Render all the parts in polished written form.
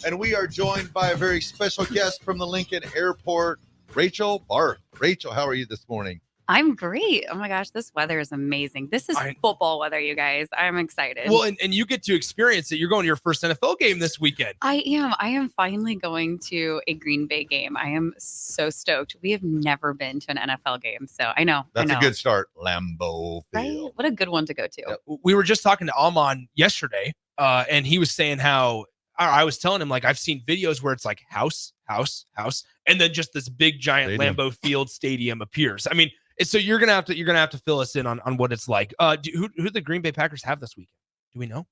And we are joined by a very special guest from the Lincoln Airport, Rachel Barth. Rachel, how are you this morning? I'm great. Oh my gosh, this weather is amazing. This is football weather, you guys. I'm excited. Well, and you get to experience it. You're going to your first NFL game this weekend. I am finally going to a Green Bay game. I am so stoked. We have never been to an NFL game, so I know. That's a good start. Lambeau Field. Right? What a good one to go to. Yeah. We were just talking to Alman yesterday, and he was saying how I was telling him, like, I've seen videos where it's like house, and then just this big giant Lambeau Field stadium appears. I mean, so you're gonna have to fill us in on what it's like. Who the Green Bay Packers have this weekend? Do we know?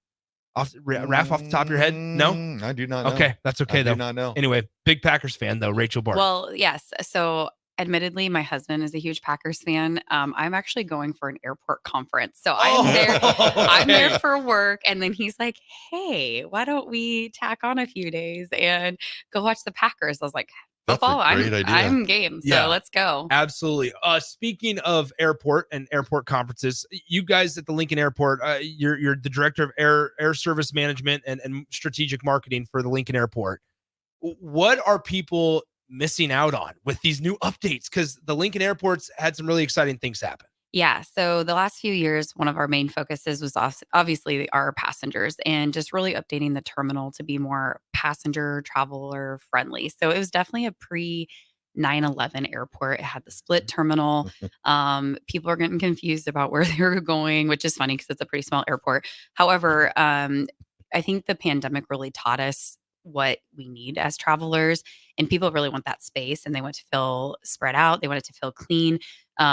Raph, off the top of your head? No, I do not know. Okay, that's okay though. I do not know. Anyway, big Packers fan though, Rachel Barth. Well, yes. So admittedly, my husband is a huge Packers fan. I'm actually going for an airport conference. So I'm there for work. And then he's like, hey, why don't we tack on a few days and go watch the Packers? I was like, football, I'm game. So let's go. Absolutely. Speaking of airport and airport conferences, you guys at the Lincoln Airport, you're the director of air service management and strategic marketing for the Lincoln Airport. What are people missing out on with these new updates? Because the Lincoln Airport's had some really exciting things happen. Yeah. So the last few years, one of our main focuses was obviously our passengers and just really updating the terminal to be more passenger traveler friendly. So it was definitely a pre 9/11 airport. It had the split terminal. People are getting confused about where they were going, which is funny because it's a pretty small airport. However, I think the pandemic really taught us what we need as travelers, and people really want that space and they want to feel spread out. They want it to feel clean.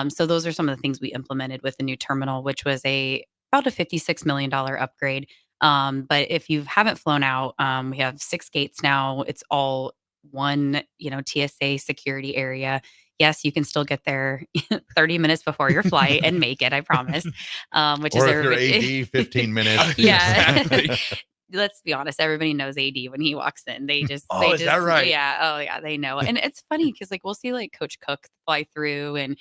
So those are some of the things we implemented with the new terminal, which was about a $56 million upgrade. But if you haven't flown out, we have 6 gates now. It's all one, TSA security area. Yes, you can still get there 30 minutes before your flight and make it, I promise. Which or is if you're AD, 15 minutes. Yeah. Exactly. Let's be honest, everybody knows AD when he walks in. They just, is that right? Yeah. Oh yeah, they know. And it's funny because we'll see Coach Cook fly through and,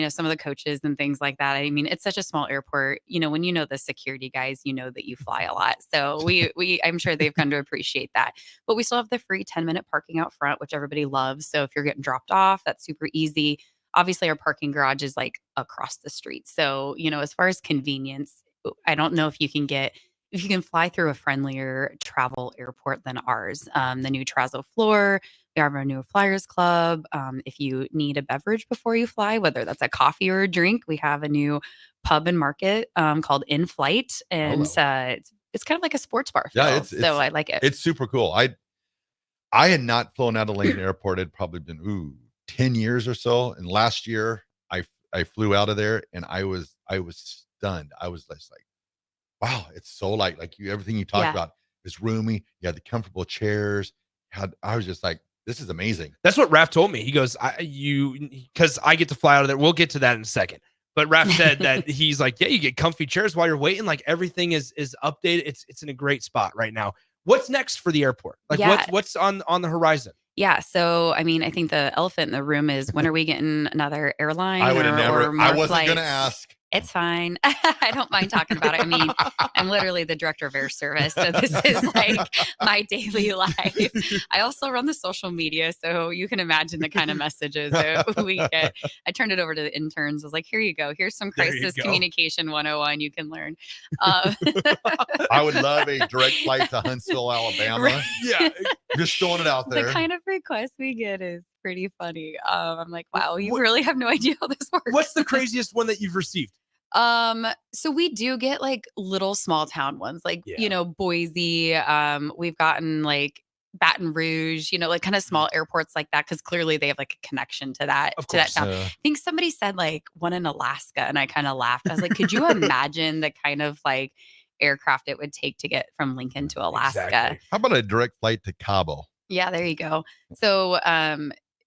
some of the coaches and things like that. I mean, it's such a small airport, when the security guys, that you fly a lot. So I'm sure they've come to appreciate that, but we still have the free 10-minute parking out front, which everybody loves. So if you're getting dropped off, that's super easy. Obviously our parking garage is across the street. So, as far as convenience, I don't know if you can fly through a friendlier travel airport than ours. The new Trazo floor, we have our new Flyers Club. If you need a beverage before you fly, whether that's a coffee or a drink, we have a new pub and market called In Flight. And it's kind of like a sports bar. Yeah, so I like it. It's super cool. I had not flown out of Lincoln Airport. It had probably been 10 years or so. And last year I flew out of there and I was stunned. I was just like, wow, it's so everything you talked about is roomy. You had the comfortable chairs. I was just like, this is amazing. That's what Raph told me. He goes, because I get to fly out of there. We'll get to that in a second. But Raph said that he's like, yeah, you get comfy chairs while you're waiting. Everything is updated. It's in a great spot right now. What's next for the airport? What's on the horizon? Yeah. So, I mean, I think the elephant in the room is when are we getting another airline? I wasn't going to ask. It's fine. I don't mind talking about it. I mean, I'm literally the director of air service. So this is my daily life. I also run the social media. So you can imagine the kind of messages that we get. I turned it over to the interns. I was like, here you go. Here's some crisis communication 101 you can learn. I would love a direct flight to Huntsville, Alabama. Right. Yeah. Just throwing it out there. The kind of request we get is pretty funny. I'm like, wow, you really have no idea how this works. What's the craziest one that you've received? So we do get little small town ones, Boise. We've gotten Baton Rouge, kind of small airports like that, because clearly they have a connection to that town. I think somebody said one in Alaska, and I kind of laughed. I was like, could you imagine the kind of aircraft it would take to get from Lincoln to Alaska? Exactly. How about a direct flight to Cabo? Yeah, there you go. So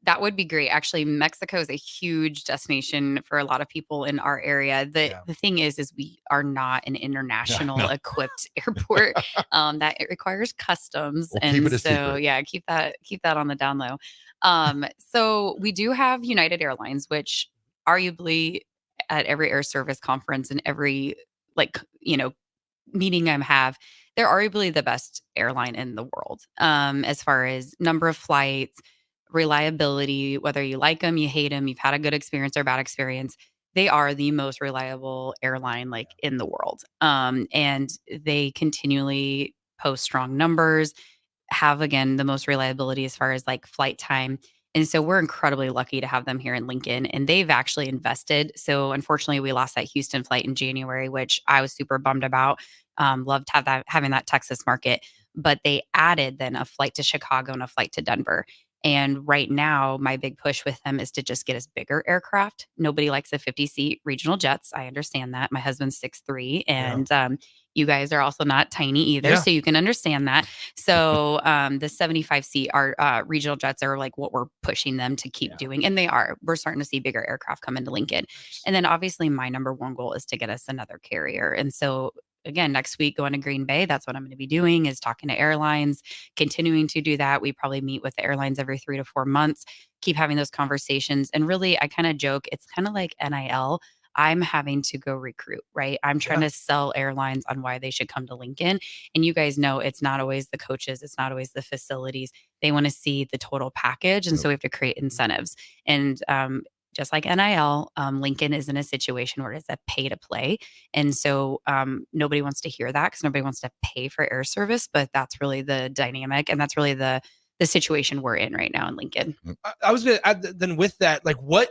that would be great. Actually, Mexico is a huge destination for a lot of people in our area. The thing is we are not an international equipped airport. That it requires customs. We'll keep it a secret. Keep that on the down low. So we do have United Airlines, which arguably at every air service conference and every meeting I have, they're arguably the best airline in the world, as far as number of flights, reliability, whether you like them, you hate them, you've had a good experience or bad experience. They are the most reliable airline like in the world. And they continually post strong numbers, have again the most reliability as far as like flight time. And so we're incredibly lucky to have them here in Lincoln, and they've actually invested. So unfortunately, we lost that Houston flight in January, which I was super bummed about. Loved to have that having that Texas market, but they added then a flight to Chicago and a flight to Denver. And right now, my big push with them is to just get us bigger aircraft. Nobody likes a 50-seat regional jets. I understand that. My husband's 6'3", and you guys are also not tiny either, so you can understand that. So the 75-seat regional jets are like what we're pushing them to keep doing, and they are. We're starting to see bigger aircraft come into Lincoln, and then obviously my number one goal is to get us another carrier. And so again, next week going to Green Bay, that's what I'm going to be doing, is talking to airlines, continuing to do that. We probably meet with the airlines every 3 to 4 months, keep having those conversations. And really, I kind of joke, it's kind of like NIL. I'm having to go recruit, right? I'm trying to sell airlines on why they should come to Lincoln. And you guys know it's not always the coaches, it's not always the facilities. They want to see the total package. And so we have to create incentives. And just like NIL, Lincoln is in a situation where it's a pay to play. And so nobody wants to hear that because nobody wants to pay for air service. But that's really the dynamic. And that's really the situation we're in right now in Lincoln. I was going to add then with that, like what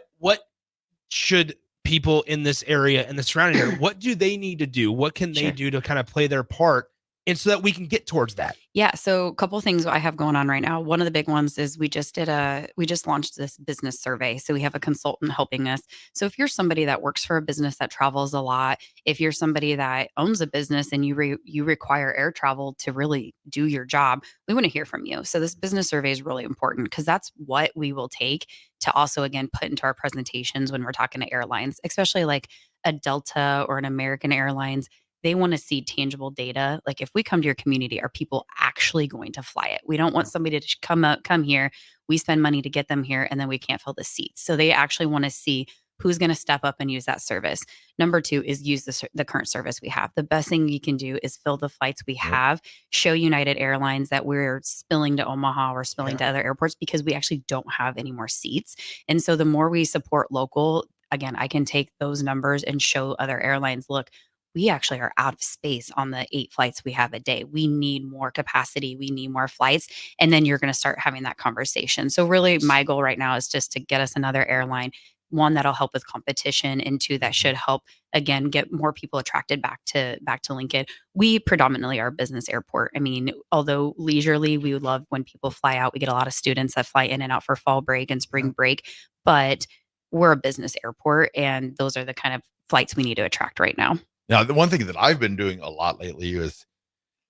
should people in this area and the surrounding area, what do they need to do? What can they do to kind of play their part? And so that we can get towards that. Yeah. So a couple of things I have going on right now. One of the big ones is we just launched this business survey. So we have a consultant helping us. So if you're somebody that works for a business that travels a lot, if you're somebody that owns a business and you require air travel to really do your job, we want to hear from you. So this business survey is really important because that's what we will take to also, again, put into our presentations when we're talking to airlines, especially like a Delta or an American Airlines. They want to see tangible data. Like if we come to your community, are people actually going to fly it? We don't want somebody to come here. We spend money to get them here and then we can't fill the seats. So they actually want to see who's going to step up and use that service. Number 2 is use the current service we have. The best thing you can do is fill the flights we have, show United Airlines that we're spilling to Omaha or spilling to other airports because we actually don't have any more seats. And so the more we support local, again, I can take those numbers and show other airlines, look, we actually are out of space on the 8 flights we have a day. We need more capacity. We need more flights. And then you're going to start having that conversation. So really my goal right now is just to get us another airline, one that'll help with competition, and 2 that should help again get more people attracted back to Lincoln. We predominantly are a business airport. I mean, although leisurely, we would love when people fly out. We get a lot of students that fly in and out for fall break and spring break, but we're a business airport, and those are the kind of flights we need to attract right now. Now, the one thing that I've been doing a lot lately is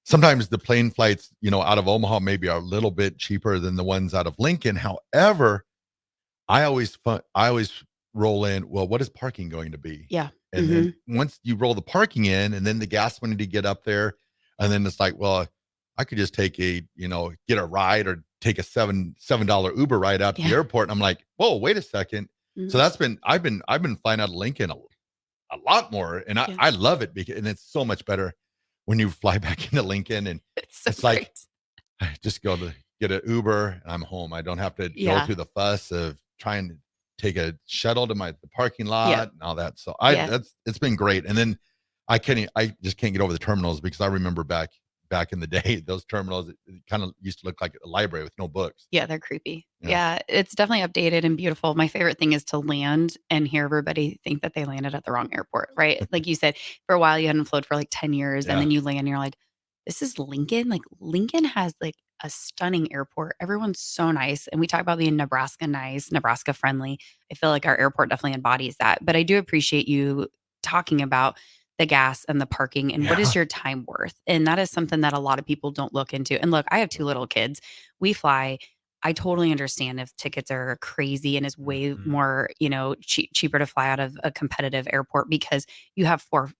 sometimes the plane flights, out of Omaha maybe are a little bit cheaper than the ones out of Lincoln. However, I always roll in, well, what is parking going to be? Yeah. And then once you roll the parking in and then the gas money to get up there, and then it's like, well, I could just take get a ride or take a $7 Uber ride out to the airport. And I'm like, whoa, wait a second. So I've been flying out of Lincoln a lot more, and I love it and it's so much better when you fly back into Lincoln, and it's like I just go to get an Uber and I'm home. I don't have to go through the fuss of trying to take a shuttle to the parking lot and all that. So it's been great. And then I just can't get over the terminals because I remember back in the day, those terminals, it kind of used to look like a library with no books. Yeah, they're creepy. Yeah, it's definitely updated and beautiful. My favorite thing is to land and hear everybody think that they landed at the wrong airport, right? Like you said, for a while you hadn't flown for like 10 years and then you land and you're like, this is Lincoln? Like Lincoln has like a stunning airport. Everyone's so nice. And we talk about being Nebraska nice, Nebraska friendly. I feel like our airport definitely embodies that. But I do appreciate you talking about the gas and the parking and what is your time worth? And that is something that a lot of people don't look into. And look, I have 2 little kids. We fly. I totally understand if tickets are crazy and is way more, cheaper to fly out of a competitive airport because you have 4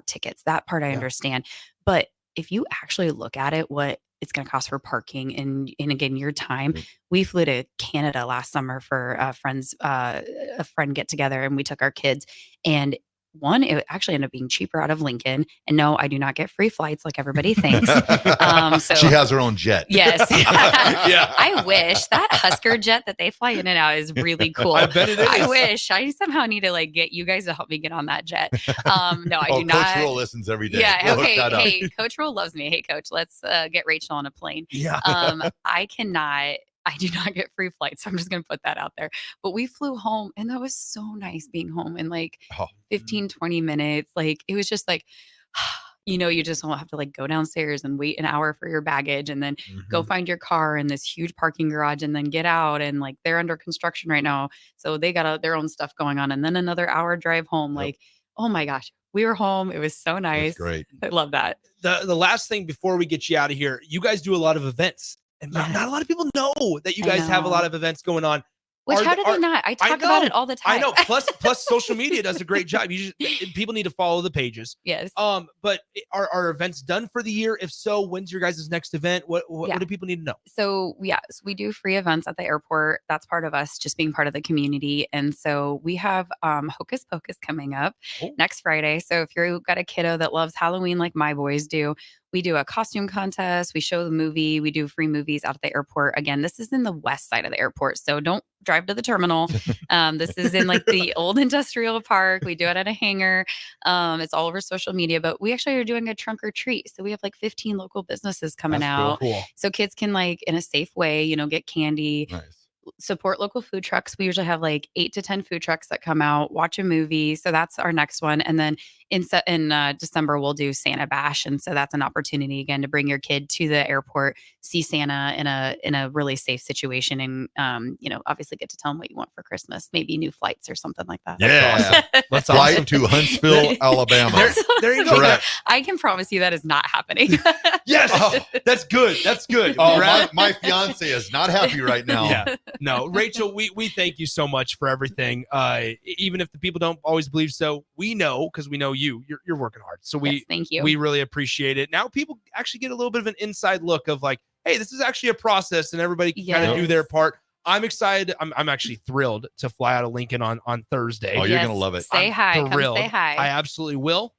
tickets. That part I understand. But if you actually look at it, what it's going to cost for parking and again, your time. We flew to Canada last summer for a friend get together, and we took our kids, and one, it actually ended up being cheaper out of Lincoln. And no, I do not get free flights like everybody thinks. So she has her own jet. yes. Yeah. I wish that Husker jet that they fly in and out is really cool. I bet it is. I wish I somehow need to like get you guys to help me get on that jet. No, I do not. Coach Roll listens every day. Yeah. We'll hook Okay. that up. Hey, Coach Roll loves me. Hey, Coach, let's get Rachel on a plane. Yeah. I do not get free flights. So I'm just going to put that out there. But we flew home and that was so nice being home in like 15, 20 minutes. Like it was just like, you just don't have to like go downstairs and wait an hour for your baggage and then go find your car in this huge parking garage and then get out. And like they're under construction right now. So they got their own stuff going on. And then another hour drive home. Like, oh my gosh, we were home. It was so nice. Great. I love that. The last thing before we get you out of here, you guys do a lot of events. And not a lot of people know that you guys have a lot of events going on. Which how do they not? I talk about it all the time. I know. Plus social media does a great job. People need to follow the pages. Yes. But are events done for the year? If so, when's your guys' next event? What do people need to know? So we do free events at the airport. That's part of us just being part of the community. And so we have Hocus Pocus coming up next Friday. So if you've got a kiddo that loves Halloween like my boys do, we do a costume contest. We show the movie. We do free movies out at the airport. Again, this is in the west side of the airport. So don't drive to the terminal. This is in like the old industrial park. We do it at a hangar. It's all over social media, but we actually are doing a trunk or treat. So we have like 15 local businesses coming out. Cool. So kids can like in a safe way, get candy. Nice. Support local food trucks. We usually have like 8 to 10 food trucks that come out, watch a movie. So that's our next one. And then in December, we'll do Santa Bash. And so that's an opportunity again to bring your kid to the airport, see Santa in a really safe situation. And, obviously get to tell them what you want for Christmas, maybe new flights or something like that. Yeah. Let's fly to Huntsville, Alabama. There you go. Correct. I can promise you that is not happening. Yes. That's good. That's good. Oh, my fiance is not happy right now. Yeah. No, Rachel, we thank you so much for everything. Even if the people don't always believe so, we know because we know you're working hard. So thank you. We really appreciate it. Now people actually get a little bit of an inside look of like, hey, this is actually a process and everybody can kind of do their part. I'm excited. I'm actually thrilled to fly out of Lincoln on Thursday. Oh, you're going to love it. Come say hi. I absolutely will.